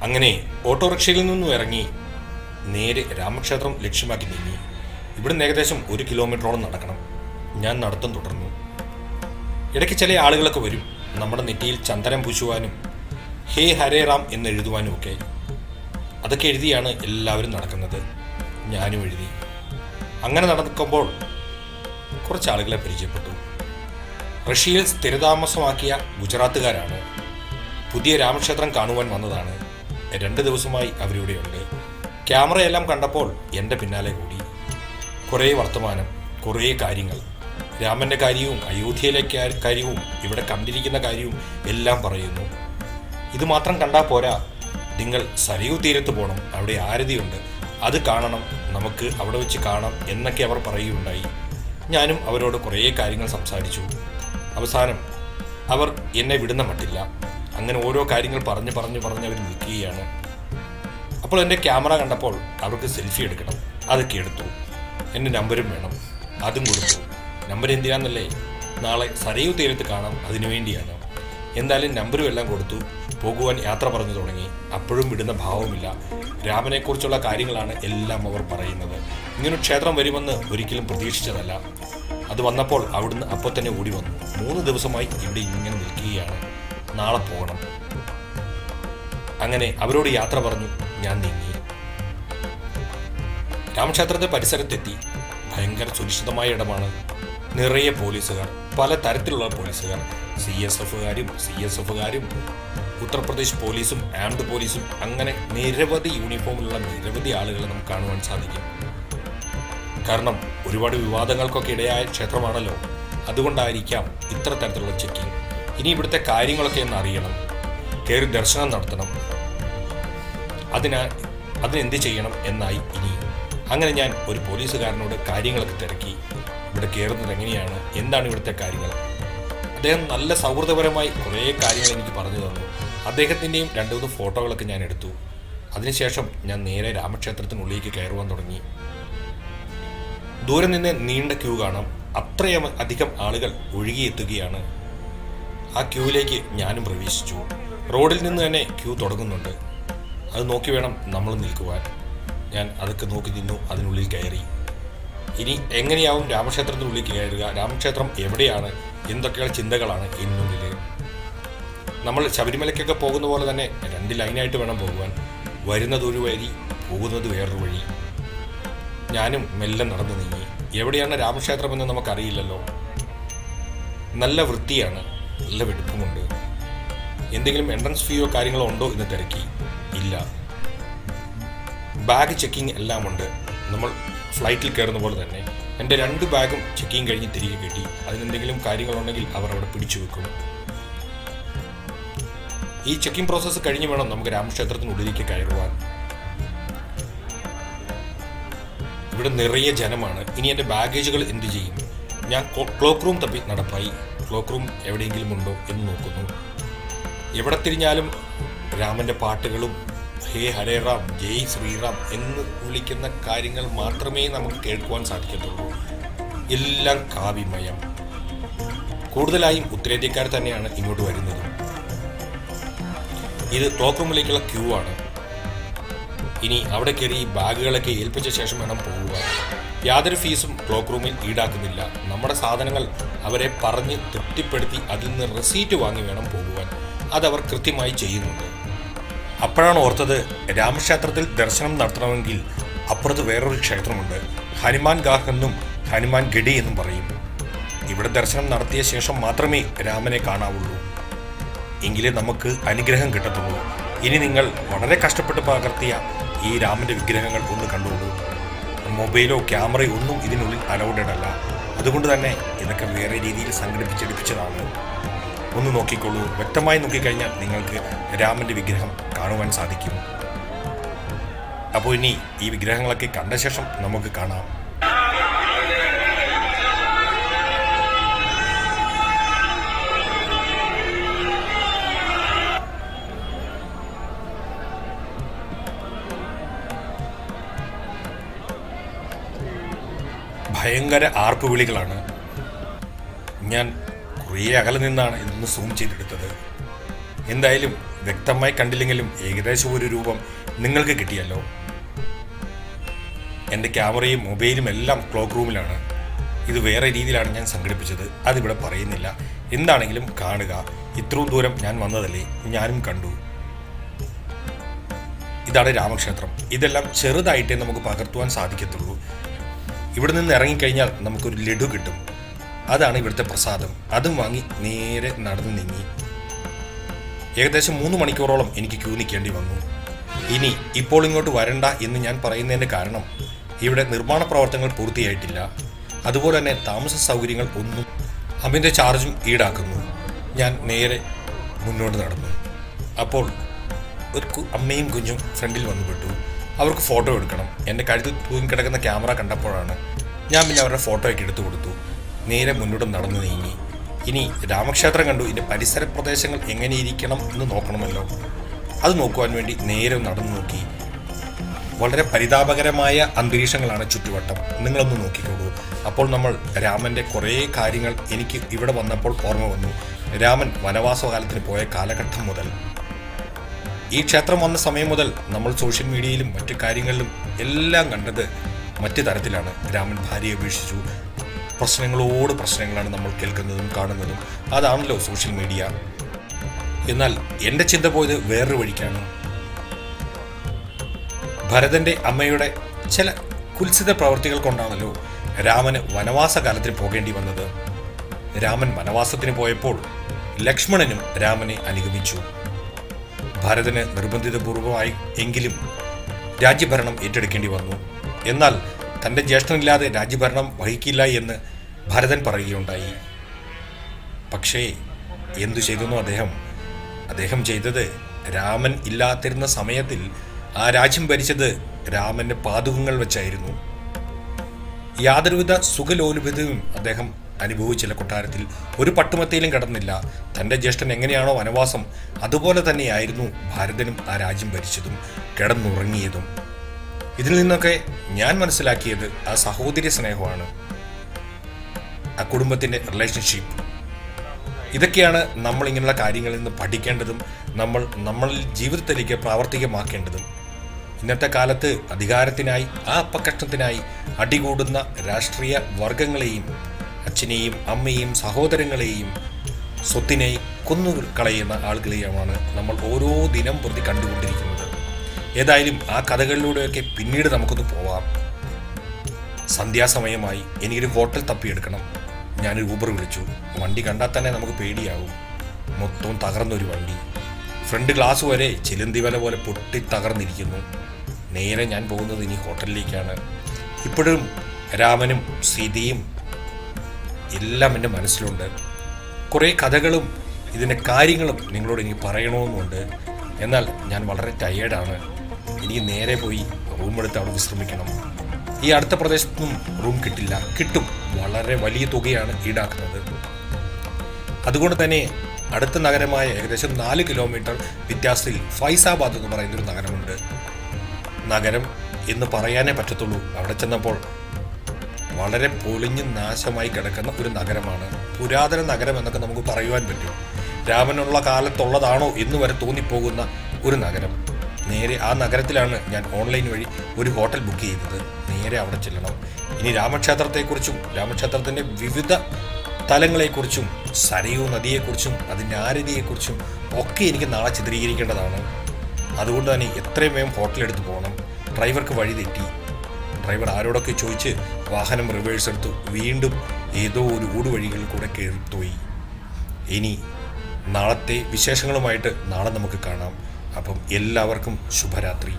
അങ്ങനെ ഓട്ടോറിക്ഷയിൽ നിന്നും ഇറങ്ങി നേരെ രാമക്ഷേത്രം ലക്ഷ്യമാക്കി നീങ്ങി. ഇവിടുന്ന് ഏകദേശം 1 കിലോമീറ്ററോളം നടക്കണം. ഞാൻ നടത്തം തുടർന്നു. ഇടയ്ക്ക് ചില ആളുകളൊക്കെ വരും, നമ്മുടെ നെറ്റിയിൽ ചന്ദനം പൂശുവാനും ഹേ ഹരേ റാം എന്ന് എഴുതുവാനും ഒക്കെ. അതൊക്കെ എഴുതിയാണ് എല്ലാവരും നടക്കുന്നത്. ഞാനും എഴുതി. അങ്ങനെ നടക്കുമ്പോൾ കുറച്ച് ആളുകളെ പരിചയപ്പെട്ടു. റഷ്യയിൽ സ്ഥിരതാമസമാക്കിയ ഗുജറാത്തുകാരാണ്. പുതിയ രാമക്ഷേത്രം കാണുവാൻ വന്നതാണ്. 2 ദിവസമായി അവരിവിടെയുണ്ട്. ക്യാമറയെല്ലാം കണ്ടപ്പോൾ എൻ്റെ പിന്നാലെ കൂടി. കുറേ വർത്തമാനം, കുറേ കാര്യങ്ങൾ, രാമൻ്റെ കാര്യവും അയോധ്യയിലെ കാര്യവും ഇവിടെ കണ്ടിരിക്കുന്ന കാര്യവും എല്ലാം പറയുന്നു. ഇത് മാത്രം കണ്ടാൽ പോരാ, നിങ്ങൾ സരയൂ തീരത്ത് പോകണം, അവിടെ ആരതിയുണ്ട്, അത് കാണണം, നമുക്ക് അവിടെ വെച്ച് കാണാം എന്നൊക്കെ അവർ പറയുകയുണ്ടായി. ഞാനും അവരോട് കുറേ കാര്യങ്ങൾ സംസാരിച്ചു. അവസാനം അവർ എന്നെ വിടുന്ന മട്ടില്ല. അങ്ങനെ ഓരോ കാര്യങ്ങൾ പറഞ്ഞ് അവർ നിൽക്കുകയാണ്. അപ്പോൾ എൻ്റെ ക്യാമറ കണ്ടപ്പോൾ അവർക്ക് സെൽഫി എടുക്കണം, അതൊക്കെ എടുത്തു. എൻ്റെ നമ്പരും വേണം, അതും കൊടുത്തു. നമ്പർ എന്തിനാന്നല്ലേ, നാളെ സരയൂ തീരത്ത് കാണാം, അതിനു വേണ്ടിയാണ്. എന്തായാലും നമ്പരും എല്ലാം കൊടുത്തു. പോകുവാൻ യാത്ര പറഞ്ഞു തുടങ്ങി. അപ്പോഴും വിടുന്ന ഭാവമില്ല. രാമനെക്കുറിച്ചുള്ള കാര്യങ്ങളാണ് എല്ലാം അവർ പറയുന്നത്. ഇങ്ങനൊരു ക്ഷേത്രം വരുമെന്ന് ഒരിക്കലും പ്രതീക്ഷിച്ചതല്ല. അത് വന്നപ്പോൾ അവിടുന്ന് അപ്പോൾ തന്നെ ഓടി വന്നു. 3 ദിവസമായി ഇവിടെ ഇങ്ങനെ നിൽക്കുകയാണ്. നാളെ പോകണം. അങ്ങനെ അവരോട് യാത്ര പറഞ്ഞു ഞാൻ നീങ്ങി. രാമക്ഷേത്രത്തെ പരിസരത്തെത്തി. ഭയങ്കര സുരക്ഷിതമായ ഇടമാണ്. നിറയെ പോലീസുകാർ, പല തരത്തിലുള്ള പോലീസുകാർ, CSFകാരും ഉത്തർപ്രദേശ് പോലീസും ആംഡ് പോലീസും, അങ്ങനെ നിരവധി യൂണിഫോമിലുള്ള നിരവധി ആളുകളെ നമുക്ക് കാണുവാൻ സാധിക്കും. കാരണം ഒരുപാട് വിവാദങ്ങൾക്കൊക്കെ ഇടയായ ക്ഷേത്രമാണല്ലോ, അതുകൊണ്ടായിരിക്കാം ഇത്ര തരത്തിലുള്ള ചെക്കിങ്. ഇനി ഇവിടുത്തെ കാര്യങ്ങളൊക്കെ ഒന്ന് അറിയണം, കയറി ദർശനം നടത്തണം, അതിനെന്ത് ചെയ്യണം എന്നായി ഇനി. അങ്ങനെ ഞാൻ ഒരു പോലീസുകാരനോട് കാര്യങ്ങളൊക്കെ തിരക്കി. ഇവിടെ കയറുന്നത് എങ്ങനെയാണ്, എന്താണ് ഇവിടുത്തെ കാര്യങ്ങൾ. അദ്ദേഹം നല്ല സൗഹൃദപരമായി കുറേ കാര്യങ്ങൾ എനിക്ക് പറഞ്ഞു തന്നു. അദ്ദേഹത്തിൻ്റെയും 2-3 ഫോട്ടോകളൊക്കെ ഞാൻ എടുത്തു. അതിനുശേഷം ഞാൻ നേരെ രാമക്ഷേത്രത്തിനുള്ളിലേക്ക് കയറുവാൻ തുടങ്ങി. ദൂരെ നിന്ന് നീണ്ട ക്യൂ കാണാം. അധികം ആളുകൾ ഒഴുകിയെത്തുകയാണ്. ആ ക്യൂവിലേക്ക് ഞാനും പ്രവേശിച്ചു. റോഡിൽ നിന്ന് തന്നെ ക്യൂ തുടങ്ങുന്നുണ്ട്. അത് നോക്കി വേണം നമ്മൾ നിൽക്കുവാൻ. ഞാൻ അതൊക്കെ നോക്കി നിന്നു. അതിനുള്ളിൽ കയറി. ഇനി എങ്ങനെയാവും രാമക്ഷേത്രത്തിനുള്ളിൽ കയറുക, രാമക്ഷേത്രം എവിടെയാണ്, എന്തൊക്കെയുള്ള ചിന്തകളാണ് എന്നുള്ളിൽ. നമ്മൾ ശബരിമലയ്ക്കൊക്കെ പോകുന്ന പോലെ തന്നെ 2 ലൈനായിട്ട് വേണം പോകുവാൻ. വരുന്നത് ഒരു വഴി, പോകുന്നത് വേറൊരു വഴി. ഞാനും മെല്ലെ നടന്നു നീങ്ങി. എവിടെയാണ് രാമക്ഷേത്രമെന്ന് നമുക്കറിയില്ലല്ലോ. നല്ല വൃത്തിയാണ്, നല്ല വെടുപ്പുമുണ്ട്. എന്തെങ്കിലും എൻട്രൻസ് ഫീയോ കാര്യങ്ങളോ ഉണ്ടോ എന്ന് തിരക്കി. ഇല്ല. ബാഗ് ചെക്കിങ് എല്ലാം ഉണ്ട്. നമ്മൾ ഫ്ലൈറ്റിൽ കയറുന്ന പോലെ തന്നെ. എൻ്റെ 2 ബാഗും ചെക്കിങ് കഴിഞ്ഞ് തിരികെ കിട്ടി. അതിനെന്തെങ്കിലും കാര്യങ്ങളുണ്ടെങ്കിൽ അവർ അവിടെ പിടിച്ചു വെക്കും. ഈ ചെക്കിങ് പ്രോസസ്സ് കഴിഞ്ഞ് വേണം നമുക്ക് രാമക്ഷേത്രത്തിനുള്ളിലേക്ക് കയറുവാൻ. ഇവിടെ നിറയെ ജനമാണ്. ഇനി എൻ്റെ ബാഗേജുകൾ എന്ത് ചെയ്യും? ഞാൻ ക്ലോക്ക് റൂം തപ്പി നടപ്പായി. ക്ലോക്ക് റൂം എവിടെയെങ്കിലും ഉണ്ടോ എന്ന് നോക്കുന്നു. എവിടെ തിരിഞ്ഞാലും രാമൻ്റെ പാട്ടുകളും ഹേ ഹരേ റാം, ജയ് ശ്രീറാം എന്ന് വിളിക്കുന്ന കാര്യങ്ങൾ മാത്രമേ നമുക്ക് കേൾക്കുവാൻ സാധിക്കത്തുള്ളൂ. എല്ലാം കാവ്യമയം. കൂടുതലായും ഉത്തരേന്ത്യക്കാർ തന്നെയാണ് ഇങ്ങോട്ട് വരുന്നത്. ഇത് ക്ലോക്ക് റൂമിലേക്കുള്ള ക്യൂ ആണ്. ഇനി അവിടെ കയറി ഈ ബാഗുകളൊക്കെ ഏൽപ്പിച്ച ശേഷം വേണം പോകുവാൻ. യാതൊരു ഫീസും ക്ലോക്ക് റൂമിൽ ഈടാക്കുന്നില്ല. നമ്മുടെ സാധനങ്ങൾ അവരെ പറഞ്ഞ് തൃപ്തിപ്പെടുത്തി അതിൽ നിന്ന് റെസീറ്റ് വാങ്ങി വേണം പോകുവാൻ. അതവർ കൃത്യമായി ചെയ്യുന്നുണ്ട്. അപ്പോഴാണ് ഓർത്തത്, രാമക്ഷേത്രത്തിൽ ദർശനം നടത്തണമെങ്കിൽ അപ്പുറത്ത് വേറൊരു ക്ഷേത്രമുണ്ട്. ഹനുമാൻ ഗാഹ് എന്നും ഹനുമാൻ ഗഡി എന്നും പറയും. ഇവിടെ ദർശനം നടത്തിയ ശേഷം മാത്രമേ രാമനെ കാണാവുള്ളൂ. എങ്കിലേ നമുക്ക് അനുഗ്രഹം കിട്ടത്തുള്ളൂ. ഇനി നിങ്ങൾ വളരെ കഷ്ടപ്പെട്ട് പകർത്തിയ ഈ രാമൻ്റെ വിഗ്രഹങ്ങൾ ഒന്ന് കണ്ടുകൊള്ളൂ. മൊബൈലോ ക്യാമറയോ ഒന്നും ഇതിനുള്ളിൽ അലൗഡഡ് അല്ല. അതുകൊണ്ട് തന്നെ ഇതൊക്കെ വേറെ രീതിയിൽ സംഘടിപ്പിച്ചെടുപ്പിച്ചതാണ്. ഒന്ന് നോക്കിക്കോളൂ. വ്യക്തമായി നോക്കിക്കഴിഞ്ഞാൽ നിങ്ങൾക്ക് രാമൻ്റെ വിഗ്രഹം കാണുവാൻ സാധിക്കും. അപ്പോൾ ഇനി ഈ വിഗ്രഹങ്ങളൊക്കെ കണ്ട ശേഷം നമുക്ക് കാണാം. ഭയങ്കര ആർപ്പുവിളികളാണ്. ഞാൻ കുറേ അകലെ നിന്നാണ് ഇതൊന്ന് സൂം ചെയ്തെടുത്തത്. എന്തായാലും വ്യക്തമായി കണ്ടില്ലെങ്കിലും ഏകദേശം ഒരു രൂപം നിങ്ങൾക്ക് കിട്ടിയല്ലോ. എൻ്റെ ക്യാമറയും മൊബൈലും എല്ലാം ക്ലോക്ക് റൂമിലാണ്. ഇത് വേറെ രീതിയിലാണ് ഞാൻ സംഘടിപ്പിച്ചത്, അതിവിടെ പറയുന്നില്ല. എന്താണെങ്കിലും കാണുക. ഇത്രയും ദൂരം ഞാൻ വന്നതല്ലേ, ഞാനും കണ്ടു. ഇതാണ് രാമക്ഷേത്രം. ഇതെല്ലാം ചെറുതായിട്ടേ നമുക്ക് പകർത്തുവാൻ സാധിക്കത്തുള്ളൂ. ഇവിടെ നിന്ന് ഇറങ്ങിക്കഴിഞ്ഞാൽ നമുക്കൊരു ലഡു കിട്ടും. അതാണ് ഇവിടുത്തെ പ്രസാദം. അതും വാങ്ങി നേരെ നടന്നു നീങ്ങി. ഏകദേശം 3 മണിക്കൂറോളം എനിക്ക് ക്യൂ നിൽക്കേണ്ടി വന്നു. ഇനി ഇപ്പോൾ ഇങ്ങോട്ട് വരണ്ട എന്ന് ഞാൻ പറയുന്നതിൻ്റെ കാരണം ഇവിടെ നിർമ്മാണ പ്രവർത്തനങ്ങൾ പൂർത്തിയായിട്ടില്ല. അതുപോലെ തന്നെ താമസ സൗകര്യങ്ങൾ ഒന്നും അതിൻ്റെ ചാർജും ഈടാക്കുന്നു. ഞാൻ നേരെ മുന്നോട്ട് നടന്നു. അപ്പോൾ ഒരു അമ്മയും കുഞ്ഞും ഫ്രണ്ടിൽ വന്നുപെട്ടു. അവർക്ക് ഫോട്ടോ എടുക്കണം. എൻ്റെ കഴുത്തിൽ തൂങ്ങിക്കിടക്കുന്ന ക്യാമറ കണ്ടപ്പോഴാണ് ഞാൻ പിന്നെ അവരുടെ ഫോട്ടോയൊക്കെ എടുത്തു കൊടുത്തു. നേരെ മുന്നോട്ട് നടന്നു നീങ്ങി. ഇനി രാമക്ഷേത്രം കണ്ടു, ഇതിൻ്റെ പരിസര പ്രദേശങ്ങൾ എങ്ങനെയിരിക്കണം എന്ന് നോക്കണമല്ലോ. അത് നോക്കുവാൻ വേണ്ടി നേരെ നടന്നു നോക്കി. വളരെ പരിതാപകരമായ അന്തരീക്ഷങ്ങളാണ് ചുറ്റുവട്ടം. നിങ്ങളൊന്ന് നോക്കിക്കോളൂ. അപ്പോൾ നമ്മൾ രാമൻ്റെ കുറേ കാര്യങ്ങൾ എനിക്ക് ഇവിടെ വന്നപ്പോൾ ഓർമ്മ വന്നു. രാമൻ വനവാസകാലത്തിന് പോയ കാലഘട്ടം മുതൽ, ഈ ക്ഷേത്രം വന്ന സമയം മുതൽ നമ്മൾ സോഷ്യൽ മീഡിയയിലും മറ്റു കാര്യങ്ങളിലും എല്ലാം കണ്ടത് മറ്റു തരത്തിലാണ്. രാമൻ ഭാര്യയെ ഉപേക്ഷിച്ചു. പ്രശ്നങ്ങളോട് പ്രശ്നങ്ങളാണ് നമ്മൾ കേൾക്കുന്നതും കാണുന്നതും. അതാണല്ലോ സോഷ്യൽ മീഡിയ. എന്നാൽ എൻ്റെ ചിന്ത പോയത് വേറൊരു വഴിക്കാണ്. ഭരതൻ്റെ അമ്മയുടെ ചില കുത്സിത പ്രവൃത്തികൾ കൊണ്ടാണല്ലോ രാമന് വനവാസകാലത്തിന് പോകേണ്ടി വന്നത്. രാമൻ വനവാസത്തിന് പോയപ്പോൾ ലക്ഷ്മണനും രാമനെ അനുഗമിച്ചു. ഭരതന് നിർബന്ധിതപൂർവമായി എങ്കിലും രാജ്യഭരണം ഏറ്റെടുക്കേണ്ടി വന്നു. എന്നാൽ തൻ്റെ ജ്യേഷ്ഠനില്ലാതെ രാജ്യഭരണം വഹിക്കില്ല എന്ന് ഭരതൻ പറയുകയുണ്ടായി. പക്ഷേ എന്തു ചെയ്തെന്നോ അദ്ദേഹം ചെയ്തത്, രാമൻ ഇല്ലാതിരുന്ന സമയത്തിൽ ആ രാജ്യം ഭരിച്ചത് രാമൻ്റെ പാതുകങ്ങൾ വെച്ചായിരുന്നു. യാതൊരുവിധ സുഖലോലുപതയും അദ്ദേഹം അനുഭവിച്ചില്ല. കൊട്ടാരത്തിൽ ഒരു പട്ടുമത്തയിലും കിടന്നില്ല. തൻ്റെ ജ്യേഷ്ഠൻ എങ്ങനെയാണോ വനവാസം, അതുപോലെ തന്നെയായിരുന്നു ഭാരതനും ആ രാജ്യം ഭരിച്ചതും കിടന്നുറങ്ങിയതും. ഇതിൽ നിന്നൊക്കെ ഞാൻ മനസ്സിലാക്കിയത് ആ സഹോദര്യ സ്നേഹമാണ്, ആ കുടുംബത്തിൻ്റെ റിലേഷൻഷിപ്പ്. ഇതൊക്കെയാണ് നമ്മൾ ഇങ്ങനെയുള്ള കാര്യങ്ങളിൽ നിന്ന് പഠിക്കേണ്ടതും നമ്മളിൽ ജീവിതത്തിലേക്ക് പ്രാവർത്തികമാക്കേണ്ടതും. ഇന്നത്തെ കാലത്ത് അധികാരത്തിനായി, ആ അപ്പക്കഷ്ണത്തിനായി അടികൂടുന്ന രാഷ്ട്രീയ വർഗങ്ങളെയും അച്ഛനെയും അമ്മയെയും സഹോദരങ്ങളെയും സ്വത്തിനെയും കൊന്നുകളയുന്ന ആളുകളെയുമാണ് നമ്മൾ ഓരോ ദിനം പ്രതി കണ്ടുകൊണ്ടിരിക്കുന്നത്. ഏതായാലും ആ കഥകളിലൂടെയൊക്കെ പിന്നീട് നമുക്കൊന്ന് പോവാം. സന്ധ്യാസമയമായി. എനിക്കൊരു ഹോട്ടൽ തപ്പിയെടുക്കണം. ഞാനൊരു ഊബർ വിളിച്ചു. വണ്ടി കണ്ടാൽ തന്നെ നമുക്ക് പേടിയാവും. മൊത്തം തകർന്നൊരു വണ്ടി. ഫ്രണ്ട് ഗ്ലാസ് വരെ ചിലന്തി വല പോലെ പൊട്ടി തകർന്നിരിക്കുന്നു. നേരെ ഞാൻ പോകുന്നത് ഇനി ഹോട്ടലിലേക്കാണ്. ഇപ്പോഴും രാമനും സീതയും എല്ലാം എൻ്റെ മനസ്സിലുണ്ട്. കുറേ കഥകളും ഇതിൻ്റെ കാര്യങ്ങളും നിങ്ങളോട് എനിക്ക് പറയണമെന്നുണ്ട്. എന്നാൽ ഞാൻ വളരെ ടയേർഡാണ്. എനിക്ക് നേരെ പോയി റൂമെടുത്ത് അവിടെ വിശ്രമിക്കണം. ഈ അടുത്ത പ്രദേശത്തൊന്നും റൂം കിട്ടില്ല. കിട്ടും, വളരെ വലിയ തുകയാണ് ഈടാക്കുന്നത്. അതുകൊണ്ട് തന്നെ അടുത്ത നഗരമായ ഏകദേശം 4 കിലോമീറ്റർ വ്യത്യാസത്തിൽ ഫൈസാബാദ് എന്ന് പറയുന്നൊരു നഗരമുണ്ട്. നഗരം എന്ന് പറയാനേ പറ്റത്തുള്ളൂ. അവിടെ ചെന്നപ്പോൾ വളരെ പൊളിഞ്ഞ് നാശമായി കിടക്കുന്ന ഒരു നഗരമാണ്. പുരാതന നഗരം എന്നൊക്കെ നമുക്ക് പറയുവാൻ പറ്റും. രാമനുള്ള കാലത്തുള്ളതാണോ എന്ന് വരെ തോന്നിപ്പോകുന്ന ഒരു നഗരം. നേരെ ആ നഗരത്തിലാണ് ഞാൻ ഓൺലൈൻ വഴി ഒരു ഹോട്ടൽ ബുക്ക് ചെയ്തത്. നേരെ അവിടെ ചെല്ലണം. ഇനി രാമക്ഷേത്രത്തെക്കുറിച്ചും രാമക്ഷേത്രത്തിൻ്റെ വിവിധ തലങ്ങളെക്കുറിച്ചും സരയൂ നദിയെക്കുറിച്ചും അതിൻ്റെ ആരതിയെക്കുറിച്ചും ഒക്കെ എനിക്ക് നാളെ ചിത്രീകരിക്കേണ്ടതാണ്. അതുകൊണ്ട് തന്നെ എത്രയും വേഗം ഹോട്ടലെടുത്ത് പോകണം. ഡ്രൈവർക്ക് വഴി തെറ്റി. ഡ്രൈവർ ആരോടൊക്കെ ചോദിച്ച് വാഹനം റിവേഴ്സ് എടുത്തു. വീണ്ടും ഏതോ ഒരു ഊടുവഴികളിൽ കൂടെ കയറിപ്പോയി. ഇനി നാളത്തെ വിശേഷങ്ങളുമായിട്ട് നാളെ നമുക്ക് കാണാം. അപ്പം എല്ലാവർക്കും ശുഭരാത്രി.